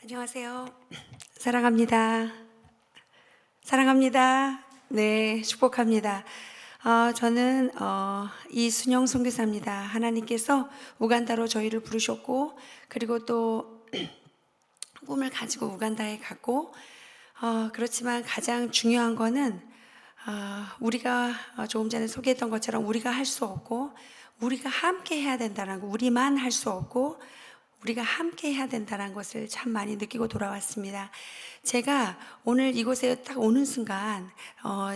안녕하세요. 사랑합니다. 사랑합니다. 네, 축복합니다. 저는 이순영 선교사입니다. 하나님께서 우간다로 저희를 부르셨고, 그리고 또 꿈을 가지고 우간다에 갔고, 그렇지만 가장 중요한 거는 우리가 조금 전에 소개했던 것처럼 우리가 할 수 없고, 우리가 함께 해야 된다는 거, 우리만 할 수 없고 우리가 함께 해야 된다는 것을 참 많이 느끼고 돌아왔습니다. 제가 오늘 이곳에 딱 오는 순간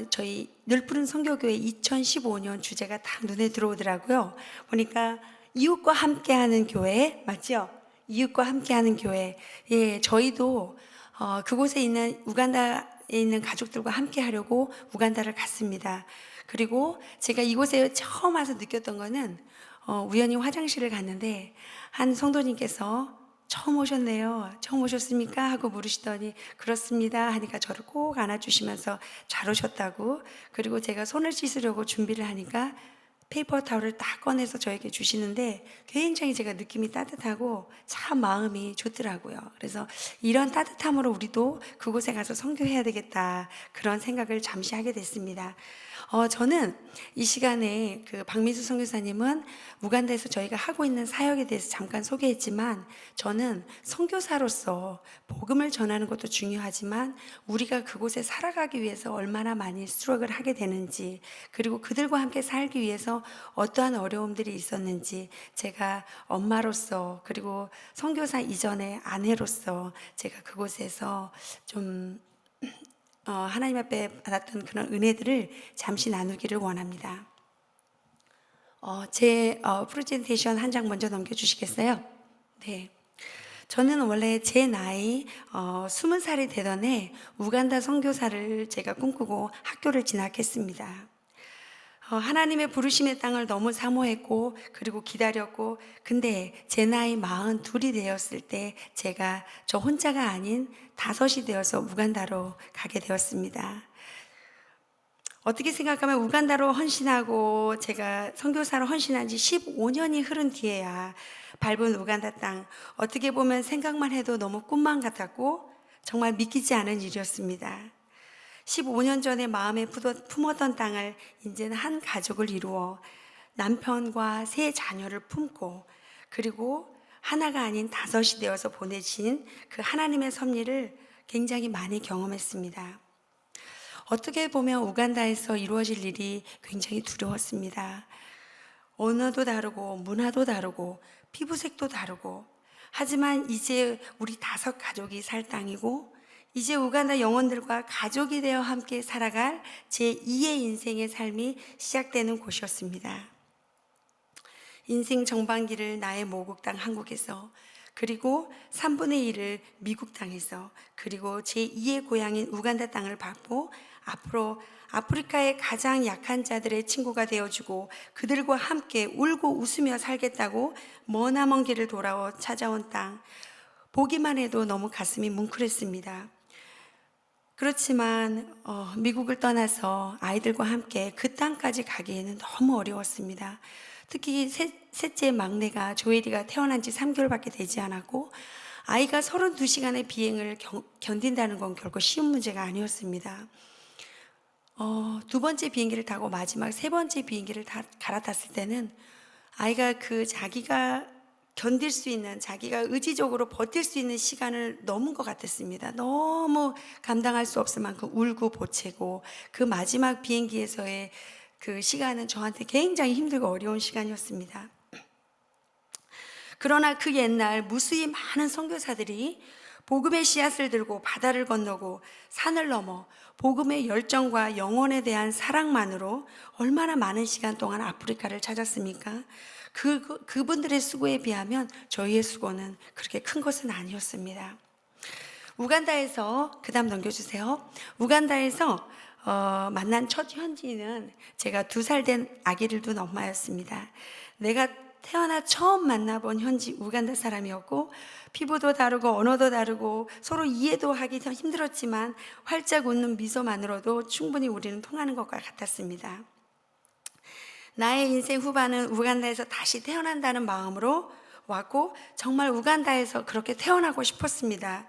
저희 늘푸른 선교교회 2015년 주제가 딱 눈에 들어오더라고요. 보니까 이웃과 함께하는 교회 맞죠? 이웃과 함께하는 교회. 예, 저희도 그곳에 있는 우간다에 있는 가족들과 함께 하려고 우간다를 갔습니다. 그리고 제가 이곳에 처음 와서 느꼈던 거는 우연히 화장실을 갔는데 한 성도님께서 처음 오셨네요. 처음 오셨습니까? 하고 물으시더니 그렇습니다 하니까 저를 꼭 안아주시면서 잘 오셨다고. 그리고 제가 손을 씻으려고 준비를 하니까 페이퍼 타올을 딱 꺼내서 저에게 주시는데 굉장히 제가 느낌이 따뜻하고 참 마음이 좋더라고요. 그래서 이런 따뜻함으로 우리도 그곳에 가서 선교해야 되겠다, 그런 생각을 잠시 하게 됐습니다. 저는 이 시간에 그 박미수 선교사님은 우간다에서 저희가 하고 있는 사역에 대해서 잠깐 소개했지만, 저는 선교사로서 복음을 전하는 것도 중요하지만 우리가 그곳에 살아가기 위해서 얼마나 많이 스트럭을 하게 되는지, 그리고 그들과 함께 살기 위해서 어떠한 어려움들이 있었는지, 제가 엄마로서 그리고 선교사 이전의 아내로서 제가 그곳에서 좀 하나님 앞에 받았던 그런 은혜들을 잠시 나누기를 원합니다. 제 프레젠테이션 한 장 먼저 넘겨주시겠어요? 네. 저는 원래 제 나이 20살이 되던 해 우간다 선교사를 제가 꿈꾸고 학교를 진학했습니다. 하나님의 부르심의 땅을 너무 사모했고, 그리고 기다렸고, 근데 제 나이 42이 되었을 때 제가 저 혼자가 아닌 5이 되어서 우간다로 가게 되었습니다. 어떻게 생각하면 우간다로 헌신하고 제가 선교사로 헌신한 지 15년이 흐른 뒤에야 밟은 우간다 땅, 어떻게 보면 생각만 해도 너무 꿈만 같았고 정말 믿기지 않은 일이었습니다. 15년 전에 마음에 품었던 땅을 이제는 한 가족을 이루어 남편과 세 자녀를 품고, 그리고 하나가 아닌 5이 되어서 보내신 그 하나님의 섭리를 굉장히 많이 경험했습니다. 어떻게 보면 우간다에서 이루어질 일이 굉장히 두려웠습니다. 언어도 다르고 문화도 다르고 피부색도 다르고, 하지만 이제 우리 5 가족이 살 땅이고, 이제 우간다 영혼들과 가족이 되어 함께 살아갈 제2의 인생의 삶이 시작되는 곳이었습니다. 인생 정반기를 나의 모국 땅 한국에서, 그리고 3분의 1을 미국 땅에서, 그리고 제2의 고향인 우간다 땅을 받고 앞으로 아프리카의 가장 약한 자들의 친구가 되어주고 그들과 함께 울고 웃으며 살겠다고 머나먼 길을 돌아와 찾아온 땅, 보기만 해도 너무 가슴이 뭉클했습니다. 그렇지만 미국을 떠나서 아이들과 함께 그 땅까지 가기에는 너무 어려웠습니다. 특히 셋째 막내가 조엘이가 태어난 지 3개월밖에 되지 않았고, 아이가 32시간의 비행을 견딘다는 건 결코 쉬운 문제가 아니었습니다. 2번째 비행기를 타고 마지막 3번째 비행기를 갈아탔을 때는 아이가 자기가 견딜 수 있는, 자기가 의지적으로 버틸 수 있는 시간을 넘은 것 같았습니다. 너무 감당할 수 없을 만큼 울고 보채고, 그 마지막 비행기에서의 그 시간은 저한테 굉장히 힘들고 어려운 시간이었습니다. 그러나 그 옛날 무수히 많은 선교사들이 복음의 씨앗을 들고 바다를 건너고 산을 넘어 복음의 열정과 영혼에 대한 사랑만으로 얼마나 많은 시간 동안 아프리카를 찾았습니까? 그분들의 수고에 비하면 저희의 수고는 그렇게 큰 것은 아니었습니다. 우간다에서, 그 다음 넘겨주세요. 우간다에서 만난 첫 현지인은 제가 2살 된 아기를 둔 엄마였습니다. 내가 태어나 처음 만나본 현지 우간다 사람이었고, 피부도 다르고 언어도 다르고 서로 이해도 하기 힘들었지만 활짝 웃는 미소만으로도 충분히 우리는 통하는 것과 같았습니다. 나의 인생 후반은 우간다에서 다시 태어난다는 마음으로 왔고 정말 우간다에서 그렇게 태어나고 싶었습니다.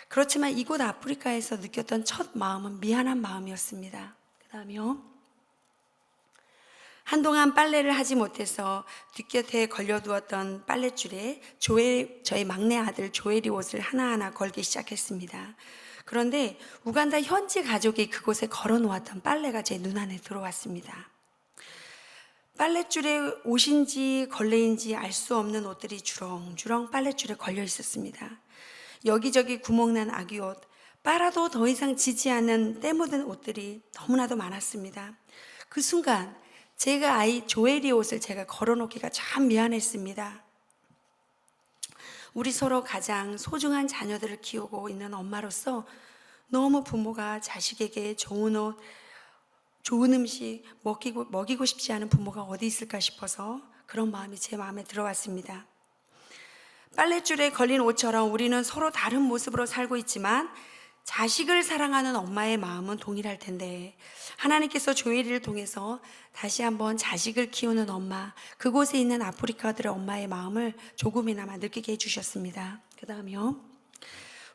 그렇지만 이곳 아프리카에서 느꼈던 첫 마음은 미안한 마음이었습니다. 그 다음이요. 한동안 빨래를 하지 못해서 뒷곁에 걸려두었던 빨랫줄에 저희 막내 아들 조엘이 옷을 하나하나 걸기 시작했습니다. 그런데 우간다 현지 가족이 그곳에 걸어놓았던 빨래가 제 눈안에 들어왔습니다. 빨랫줄에 옷인지 걸레인지 알 수 없는 옷들이 주렁주렁 빨랫줄에 걸려 있었습니다. 여기저기 구멍난 아기 옷, 빨아도 더 이상 지지 않는 때 묻은 옷들이 너무나도 많았습니다. 그 순간 제가 아이 조엘이 옷을 제가 걸어놓기가 참 미안했습니다. 우리 서로 가장 소중한 자녀들을 키우고 있는 엄마로서 너무 부모가 자식에게 좋은 옷, 좋은 음식 먹이고 싶지 않은 부모가 어디 있을까 싶어서 그런 마음이 제 마음에 들어왔습니다. 빨랫줄에 걸린 옷처럼 우리는 서로 다른 모습으로 살고 있지만 자식을 사랑하는 엄마의 마음은 동일할 텐데 하나님께서 조엘이를 통해서 다시 한번 자식을 키우는 엄마, 그곳에 있는 아프리카들의 엄마의 마음을 조금이나마 느끼게 해주셨습니다. 그 다음이요.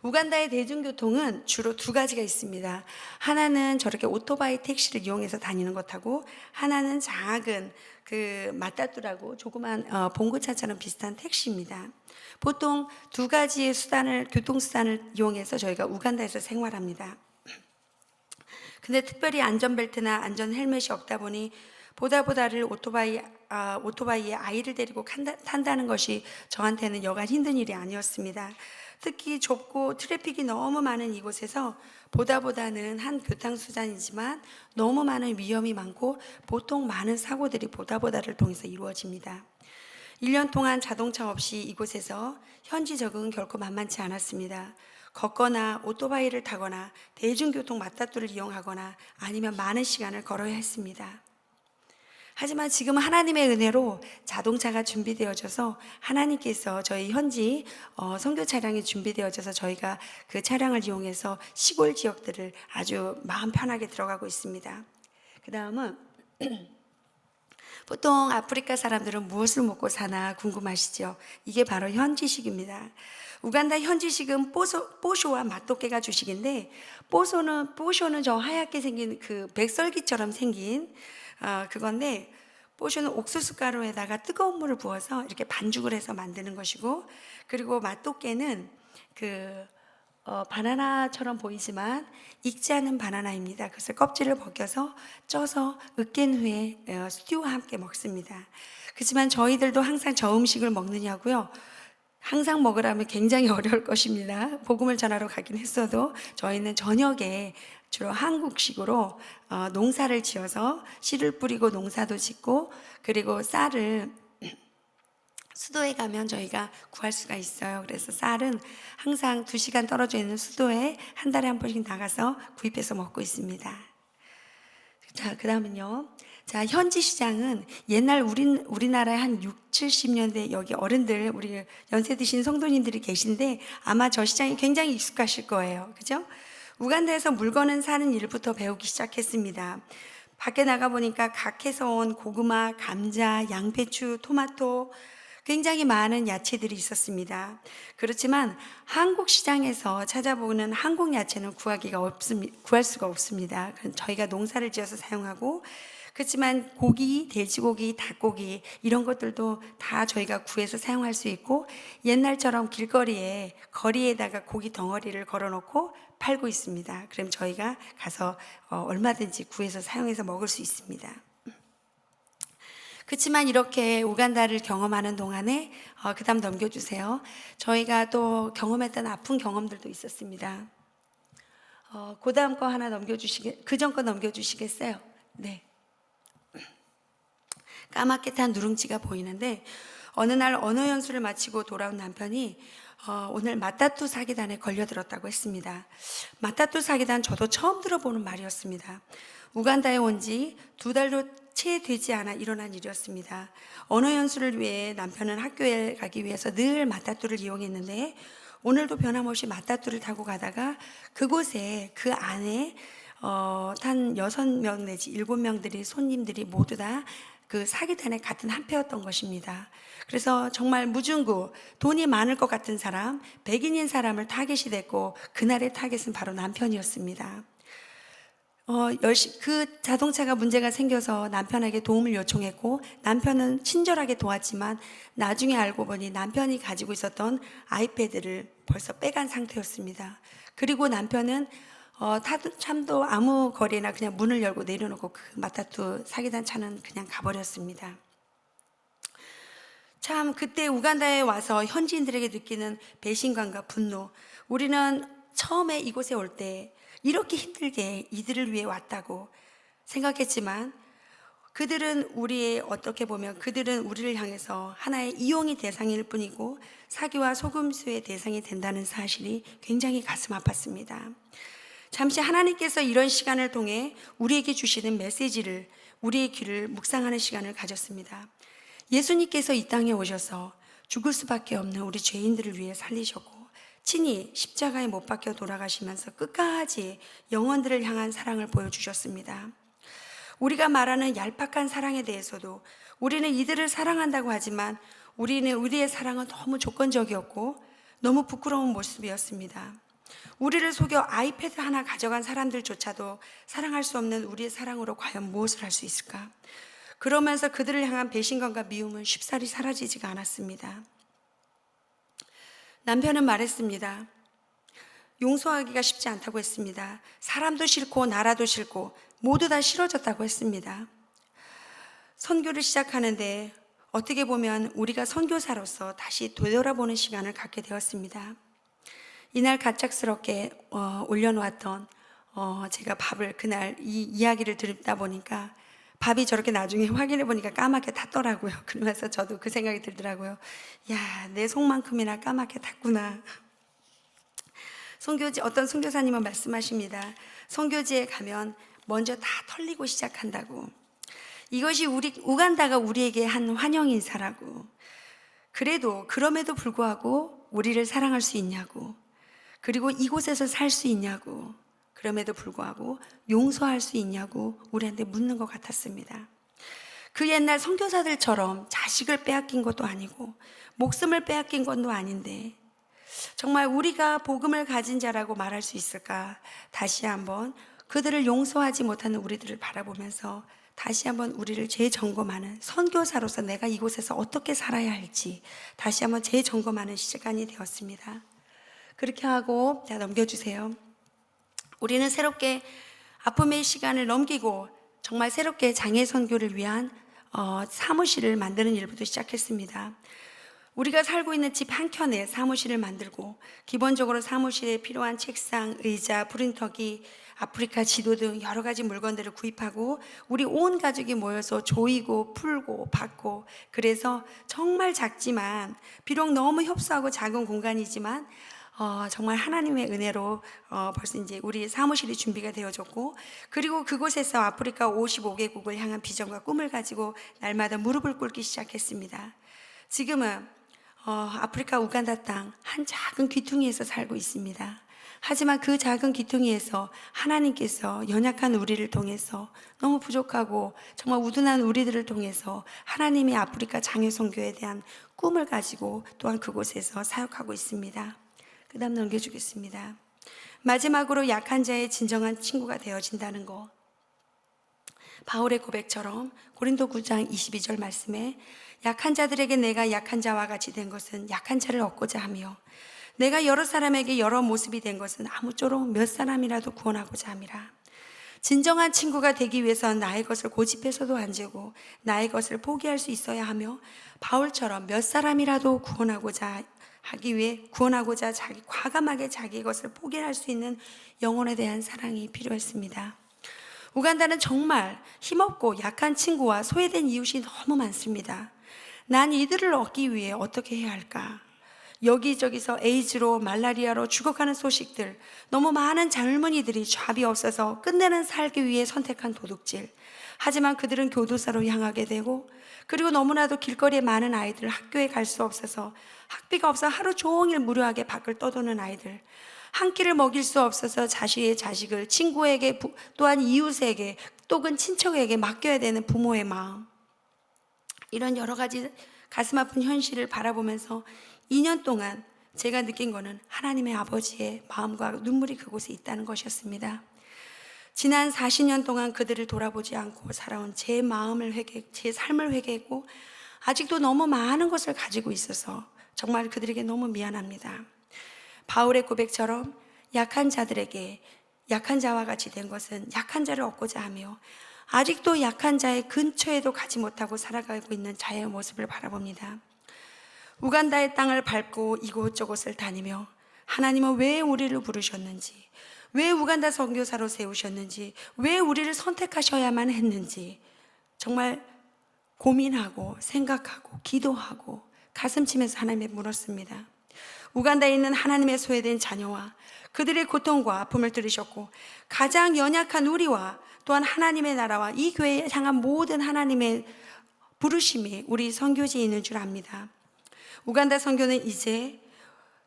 우간다의 대중교통은 주로 두 가지가 있습니다. 하나는 저렇게 오토바이 택시를 이용해서 다니는 것하고 하나는 작은 그 마따뚜라고 조그만 봉고차처럼 비슷한 택시입니다. 보통 두 가지의 교통수단을 이용해서 저희가 우간다에서 생활합니다. 근데 특별히 안전벨트나 안전 헬멧이 없다 보니 보다를 오토바이에 아이를 데리고 탄다는 것이 저한테는 여간 힘든 일이 아니었습니다. 특히 좁고 트래픽이 너무 많은 이곳에서 보다는 한 교통수단이지만 너무 많은 위험이 많고 보통 많은 사고들이 보다를 통해서 이루어집니다. 1년 동안 자동차 없이 이곳에서 현지 적응은 결코 만만치 않았습니다. 걷거나 오토바이를 타거나 대중교통 마따뚜를 이용하거나 아니면 많은 시간을 걸어야 했습니다. 하지만 지금 하나님의 은혜로 자동차가 준비되어져서 하나님께서 저희 현지 선교 차량이 준비되어져서 저희가 그 차량을 이용해서 시골 지역들을 아주 마음 편하게 들어가고 있습니다. 그 다음은 보통 아프리카 사람들은 무엇을 먹고 사나 궁금하시죠? 이게 바로 현지식입니다. 우간다 현지식은 뽀쇼와 맛도깨가 주식인데 뽀쇼는 저 하얗게 생긴 그 백설기처럼 생긴 그건데 뽀쇼는 옥수수 가루에다가 뜨거운 물을 부어서 이렇게 반죽을 해서 만드는 것이고, 그리고 맛도깨는 바나나처럼 보이지만 익지 않은 바나나입니다. 그래서 껍질을 벗겨서 쪄서 으깬 후에 스튜와 함께 먹습니다. 그렇지만 저희들도 항상 저 음식을 먹느냐고요? 항상 먹으라면 굉장히 어려울 것입니다. 복음을 전하러 가긴 했어도 저희는 저녁에 주로 한국식으로 농사를 지어서 씨를 뿌리고 농사도 짓고, 그리고 쌀을 수도에 가면 저희가 구할 수가 있어요. 그래서 쌀은 항상 2시간 떨어져 있는 수도에 한 달에 한 번씩 나가서 구입해서 먹고 있습니다. 자, 그 다음은요. 자, 현지 시장은 옛날 우리나라의 한 6, 70년대 여기 어른들, 우리 연세 드신 성도님들이 계신데 아마 저 시장이 굉장히 익숙하실 거예요. 그죠? 우간다에서 물건을 사는 일부터 배우기 시작했습니다. 밖에 나가보니까 각해서 온 고구마, 감자, 양배추, 토마토, 굉장히 많은 야채들이 있었습니다. 그렇지만 한국 시장에서 찾아보는 한국 야채는 구할 수가 없습니다. 저희가 농사를 지어서 사용하고, 그렇지만 고기, 돼지고기, 닭고기 이런 것들도 다 저희가 구해서 사용할 수 있고, 옛날처럼 거리에다가 고기 덩어리를 걸어놓고 팔고 있습니다. 그럼 저희가 가서 얼마든지 구해서 사용해서 먹을 수 있습니다. 그렇지만 이렇게 우간다를 경험하는 동안에 그 다음 넘겨주세요. 저희가 또 경험했던 아픈 경험들도 있었습니다. 그 다음 거 하나 그 전 거 넘겨주시겠어요? 네. 까맣게 탄 누룽지가 보이는데 어느 날 언어 연수를 마치고 돌아온 남편이 오늘 마따뚜 사기단에 걸려들었다고 했습니다. 마따뚜 사기단 저도 처음 들어보는 말이었습니다. 우간다에 온 지 2달도 채 되지 않아 일어난 일이었습니다. 언어 연수를 위해 남편은 학교에 가기 위해서 늘 마따뚜를 이용했는데 오늘도 변함없이 마따뚜를 타고 가다가 그곳에 그 안에 한 6명 내지 7명들이 손님들이 모두 다 그 사기단의 같은 한패였던 것입니다. 그래서 정말 무중구 돈이 많을 것 같은 사람, 백인인 사람을 타겟이 됐고 그날의 타겟은 바로 남편이었습니다. 그 자동차가 문제가 생겨서 남편에게 도움을 요청했고 남편은 친절하게 도왔지만 나중에 알고 보니 남편이 가지고 있었던 아이패드를 벌써 빼간 상태였습니다. 그리고 남편은 참도 아무 거리나 그냥 문을 열고 내려놓고 그 마타투 사기단 차는 그냥 가버렸습니다. 참 그때 우간다에 와서 현지인들에게 느끼는 배신감과 분노, 우리는 처음에 이곳에 올 때 이렇게 힘들게 이들을 위해 왔다고 생각했지만 그들은 어떻게 보면 그들은 우리를 향해서 하나의 이용의 대상일 뿐이고 사기와 속임수의 대상이 된다는 사실이 굉장히 가슴 아팠습니다. 잠시 하나님께서 이런 시간을 통해 우리에게 주시는 메시지를 우리의 귀를 묵상하는 시간을 가졌습니다. 예수님께서 이 땅에 오셔서 죽을 수밖에 없는 우리 죄인들을 위해 살리셨고 친히 십자가에 못 박혀 돌아가시면서 끝까지 영혼들을 향한 사랑을 보여주셨습니다. 우리가 말하는 얄팍한 사랑에 대해서도 우리는 이들을 사랑한다고 하지만 우리의 사랑은 너무 조건적이었고 너무 부끄러운 모습이었습니다. 우리를 속여 아이패드 하나 가져간 사람들조차도 사랑할 수 없는 우리의 사랑으로 과연 무엇을 할 수 있을까? 그러면서 그들을 향한 배신감과 미움은 쉽사리 사라지지가 않았습니다. 남편은 말했습니다. 용서하기가 쉽지 않다고 했습니다. 사람도 싫고 나라도 싫고 모두 다 싫어졌다고 했습니다. 선교를 시작하는데 어떻게 보면 우리가 선교사로서 다시 되돌아보는 시간을 갖게 되었습니다. 이날 갑작스럽게 올려놓았던 제가 밥을 그날 이 이야기를 듣다 보니까 밥이 저렇게 나중에 확인해 보니까 까맣게 탔더라고요. 그러면서 저도 그 생각이 들더라고요. 야, 내 속만큼이나 까맣게 탔구나. 어떤 선교사님은 말씀하십니다. 선교지에 가면 먼저 다 털리고 시작한다고. 이것이 우간다가 우리에게 한 환영 인사라고. 그럼에도 불구하고 우리를 사랑할 수 있냐고. 그리고 이곳에서 살 수 있냐고. 그럼에도 불구하고 용서할 수 있냐고 우리한테 묻는 것 같았습니다. 그 옛날 선교사들처럼 자식을 빼앗긴 것도 아니고 목숨을 빼앗긴 것도 아닌데 정말 우리가 복음을 가진 자라고 말할 수 있을까? 다시 한번 그들을 용서하지 못하는 우리들을 바라보면서 다시 한번 우리를 재점검하는 선교사로서 내가 이곳에서 어떻게 살아야 할지 다시 한번 재점검하는 시간이 되었습니다. 그렇게 하고 넘겨주세요. 우리는 새롭게 아픔의 시간을 넘기고 정말 새롭게 장애 선교를 위한 사무실을 만드는 일부터 시작했습니다. 우리가 살고 있는 집 한켠에 사무실을 만들고 기본적으로 사무실에 필요한 책상, 의자, 프린터기, 아프리카 지도 등 여러 가지 물건들을 구입하고 우리 온 가족이 모여서 조이고 풀고 받고 그래서 정말 작지만 비록 너무 협소하고 작은 공간이지만 정말 하나님의 은혜로 벌써 이제 우리 사무실이 준비가 되어졌고 그리고 그곳에서 아프리카 55개국을 향한 비전과 꿈을 가지고 날마다 무릎을 꿇기 시작했습니다. 지금은 아프리카 우간다 땅 한 작은 귀퉁이에서 살고 있습니다. 하지만 그 작은 귀퉁이에서 하나님께서 연약한 우리를 통해서 너무 부족하고 정말 우둔한 우리들을 통해서 하나님의 아프리카 장애 선교에 대한 꿈을 가지고 또한 그곳에서 사역하고 있습니다. 그 다음 넘겨주겠습니다. 마지막으로 약한 자의 진정한 친구가 되어진다는 것. 바울의 고백처럼 고린도 9장 22절 말씀에 약한 자들에게 내가 약한 자와 같이 된 것은 약한 자를 얻고자 하며 내가 여러 사람에게 여러 모습이 된 것은 아무쪼록 몇 사람이라도 구원하고자 함이라. 진정한 친구가 되기 위해서는 나의 것을 고집해서도 안 되고 나의 것을 포기할 수 있어야 하며 바울처럼 몇 사람이라도 구원하고자 과감하게 자기 것을 포기할 수 있는 영혼에 대한 사랑이 필요했습니다. 우간다는 정말 힘없고 약한 친구와 소외된 이웃이 너무 많습니다. 난 이들을 얻기 위해 어떻게 해야 할까? 여기저기서 에이즈로 말라리아로 죽어가는 소식들, 너무 많은 젊은이들이 잡이 없어서 끝내는 살기 위해 선택한 도둑질. 하지만 그들은 교도소로 향하게 되고 그리고 너무나도 길거리에 많은 아이들, 학교에 갈 수 없어서 학비가 없어 하루 종일 무료하게 밖을 떠도는 아이들, 한 끼를 먹일 수 없어서 자신의 자식을 친구에게 또한 이웃에게 또는 친척에게 맡겨야 되는 부모의 마음. 이런 여러 가지 가슴 아픈 현실을 바라보면서 2년 동안 제가 느낀 거는 하나님의 아버지의 마음과 눈물이 그곳에 있다는 것이었습니다. 지난 40년 동안 그들을 돌아보지 않고 살아온 제 제 삶을 회개했고 아직도 너무 많은 것을 가지고 있어서 정말 그들에게 너무 미안합니다. 바울의 고백처럼 약한 자들에게 약한 자와 같이 된 것은 약한 자를 얻고자 하며 아직도 약한 자의 근처에도 가지 못하고 살아가고 있는 자의 모습을 바라봅니다. 우간다의 땅을 밟고 이곳저곳을 다니며 하나님은 왜 우리를 부르셨는지, 왜 우간다 선교사로 세우셨는지, 왜 우리를 선택하셔야만 했는지 정말 고민하고 생각하고 기도하고 가슴 치면서 하나님께 물었습니다. 우간다에 있는 하나님의 소외된 자녀와 그들의 고통과 아픔을 들으셨고 가장 연약한 우리와 또한 하나님의 나라와 이 교회에 향한 모든 하나님의 부르심이 우리 선교지에 있는 줄 압니다. 우간다 선교는 이제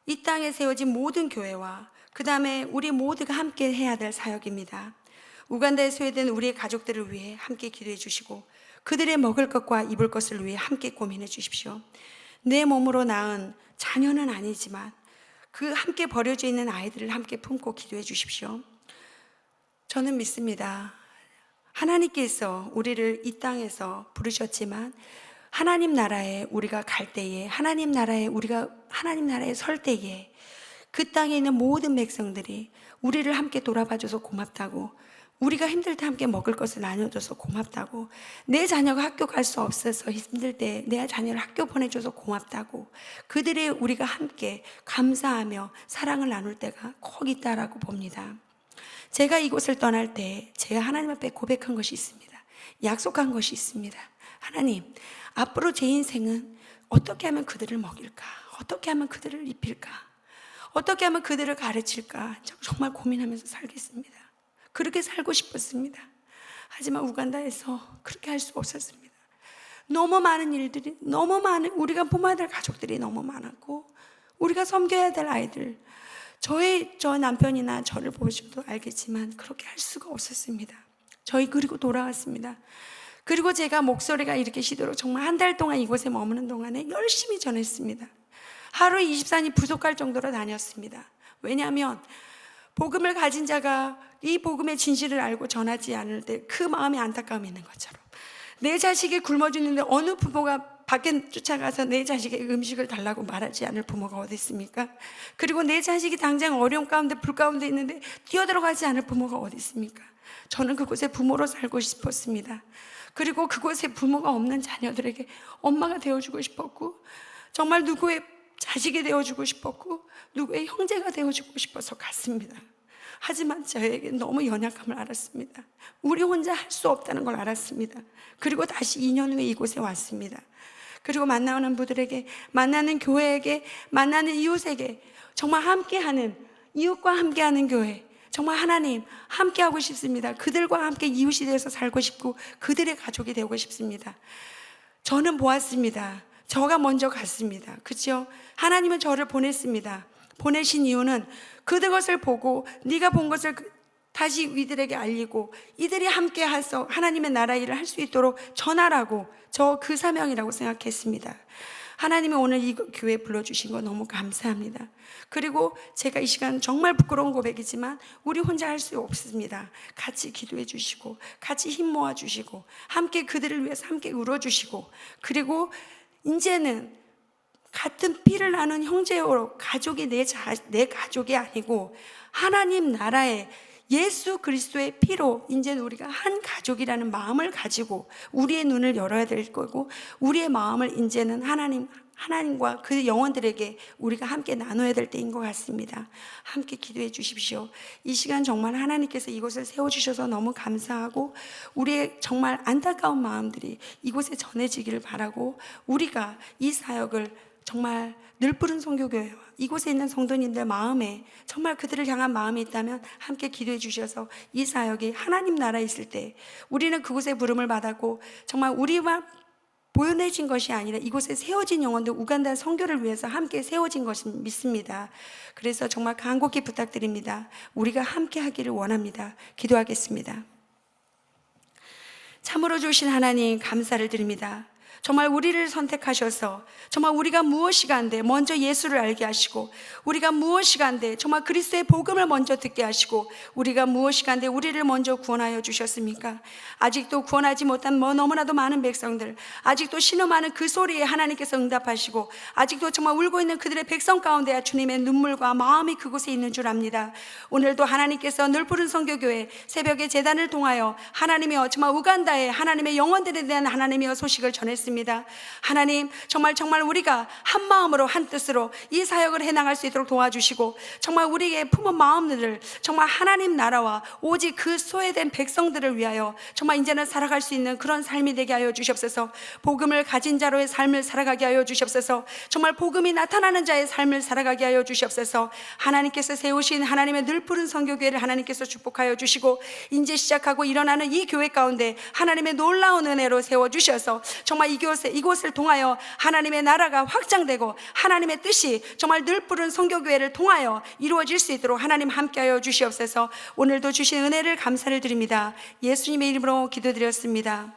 이 땅에 세워진 모든 교회와 그 다음에 우리 모두가 함께 해야 될 사역입니다. 우간다에 소외된 우리의 가족들을 위해 함께 기도해 주시고 그들의 먹을 것과 입을 것을 위해 함께 고민해 주십시오. 내 몸으로 낳은 자녀는 아니지만 그 함께 버려져 있는 아이들을 함께 품고 기도해 주십시오. 저는 믿습니다. 하나님께서 우리를 이 땅에서 부르셨지만 하나님 나라에 우리가 갈 때에 하나님 나라에 설 때에 그 땅에 있는 모든 백성들이 우리를 함께 돌아봐줘서 고맙다고, 우리가 힘들 때 함께 먹을 것을 나눠줘서 고맙다고, 내 자녀가 학교 갈 수 없어서 힘들 때 내 자녀를 학교 보내줘서 고맙다고, 그들의 우리가 함께 감사하며 사랑을 나눌 때가 꼭 있다라고 봅니다. 제가 이곳을 떠날 때 제가 하나님 앞에 고백한 것이 있습니다. 약속한 것이 있습니다. 하나님, 앞으로 제 인생은 어떻게 하면 그들을 먹일까? 어떻게 하면 그들을 입힐까? 어떻게 하면 그들을 가르칠까? 정말 고민하면서 살겠습니다. 그렇게 살고 싶었습니다. 하지만 우간다에서 그렇게 할 수 없었습니다. 너무 많은 일들이, 우리가 품어야 될 가족들이 너무 많았고, 우리가 섬겨야 될 아이들, 저 남편이나 저를 보셔도 알겠지만 그렇게 할 수가 없었습니다. 그리고 돌아왔습니다. 그리고 제가 목소리가 이렇게 쉬도록 정말 한 달 동안 이곳에 머무는 동안에 열심히 전했습니다. 하루에 24니 부족할 정도로 다녔습니다. 왜냐하면 복음을 가진 자가 이 복음의 진실을 알고 전하지 않을 때 그 마음에 안타까움이 있는 것처럼, 내 자식이 굶어 죽는데 어느 부모가 밖에 쫓아가서 내 자식의 음식을 달라고 말하지 않을 부모가 어디 있습니까? 그리고 내 자식이 당장 어려움 가운데 불 가운데 있는데 뛰어들어가지 않을 부모가 어디 있습니까? 저는 그곳에 부모로 살고 싶었습니다. 그리고 그곳에 부모가 없는 자녀들에게 엄마가 되어주고 싶었고, 정말 누구의 자식이 되어주고 싶었고, 누구의 형제가 되어주고 싶어서 갔습니다. 하지만 저에게 너무 연약함을 알았습니다. 우리 혼자 할 수 없다는 걸 알았습니다. 그리고 다시 2년 후에 이곳에 왔습니다. 그리고 만나는 분들에게, 만나는 교회에게, 만나는 이웃에게 정말 함께하는, 이웃과 함께하는 교회, 정말 하나님 함께하고 싶습니다. 그들과 함께 이웃이 되어서 살고 싶고 그들의 가족이 되고 싶습니다. 저는 보았습니다. 저가 먼저 갔습니다. 그렇죠? 하나님은 저를 보냈습니다. 보내신 이유는 그것을 보고 네가 본 것을 다시 이들에게 알리고 이들이 함께 해서 하나님의 나라 일을 할 수 있도록 전하라고, 저 그 사명이라고 생각했습니다. 하나님이 오늘 이 교회에 불러주신 거 너무 감사합니다. 그리고 제가 이 시간 정말 부끄러운 고백이지만 우리 혼자 할 수 없습니다. 같이 기도해 주시고 같이 힘 모아 주시고 함께 그들을 위해서 함께 울어주시고, 그리고 이제는 같은 피를 나눈 형제로 가족이 내 가족이 아니고 하나님 나라의 예수 그리스도의 피로 이제는 우리가 한 가족이라는 마음을 가지고 우리의 눈을 열어야 될 거고, 우리의 마음을 이제는 하나님과 그 영혼들에게 우리가 함께 나눠야 될 때인 것 같습니다. 함께 기도해 주십시오. 이 시간 정말 하나님께서 이곳을 세워주셔서 너무 감사하고, 우리의 정말 안타까운 마음들이 이곳에 전해지기를 바라고, 우리가 이 사역을 정말 늘푸른 선교교회와 이곳에 있는 성도님들 마음에 정말 그들을 향한 마음이 있다면 함께 기도해 주셔서 이 사역이 하나님 나라에 있을 때 우리는 그곳에 부름을 받았고, 정말 우리만 보여내진 것이 아니라 이곳에 세워진 영혼들, 우간다 선교를 위해서 함께 세워진 것을 믿습니다. 그래서 정말 간곡히 부탁드립니다. 우리가 함께 하기를 원합니다. 기도하겠습니다. 참으로 주신 하나님 감사를 드립니다. 정말 우리를 선택하셔서 정말 우리가 무엇이 간데 먼저 예수를 알게 하시고, 우리가 무엇이 간데 정말 그리스도의 복음을 먼저 듣게 하시고, 우리가 무엇이 간데 우리를 먼저 구원하여 주셨습니까? 아직도 구원하지 못한 너무나도 많은 백성들, 아직도 신음하는 그 소리에 하나님께서 응답하시고, 아직도 정말 울고 있는 그들의 백성 가운데 주님의 눈물과 마음이 그곳에 있는 줄 압니다. 오늘도 하나님께서 늘푸른 선교교회 새벽에 제단을 통하여 하나님이여 정말 우간다에 하나님의 영혼들에 대한 하나님이여 소식을 전했습니다. 하나님, 정말 우리가 한 마음으로 한 뜻으로 이 사역을 해나갈 수 있도록 도와주시고, 정말 우리의 품은 마음들을 정말 하나님 나라와 오직 그 소외된 백성들을 위하여 정말 이제는 살아갈 수 있는 그런 삶이 되게 하여 주시옵소서. 복음을 가진 자로의 삶을 살아가게 하여 주시옵소서. 정말 복음이 나타나는 자의 삶을 살아가게 하여 주시옵소서. 하나님께서 세우신 하나님의 늘푸른 선교교회를 하나님께서 축복하여 주시고, 이제 시작하고 일어나는 이 교회 가운데 하나님의 놀라운 은혜로 세워주셔서 정말 이곳을 통하여 하나님의 나라가 확장되고 하나님의 뜻이 정말 늘푸른 선교교회를 통하여 이루어질 수 있도록 하나님 함께하여 주시옵소서. 오늘도 주신 은혜를 감사를 드립니다. 예수님의 이름으로 기도드렸습니다.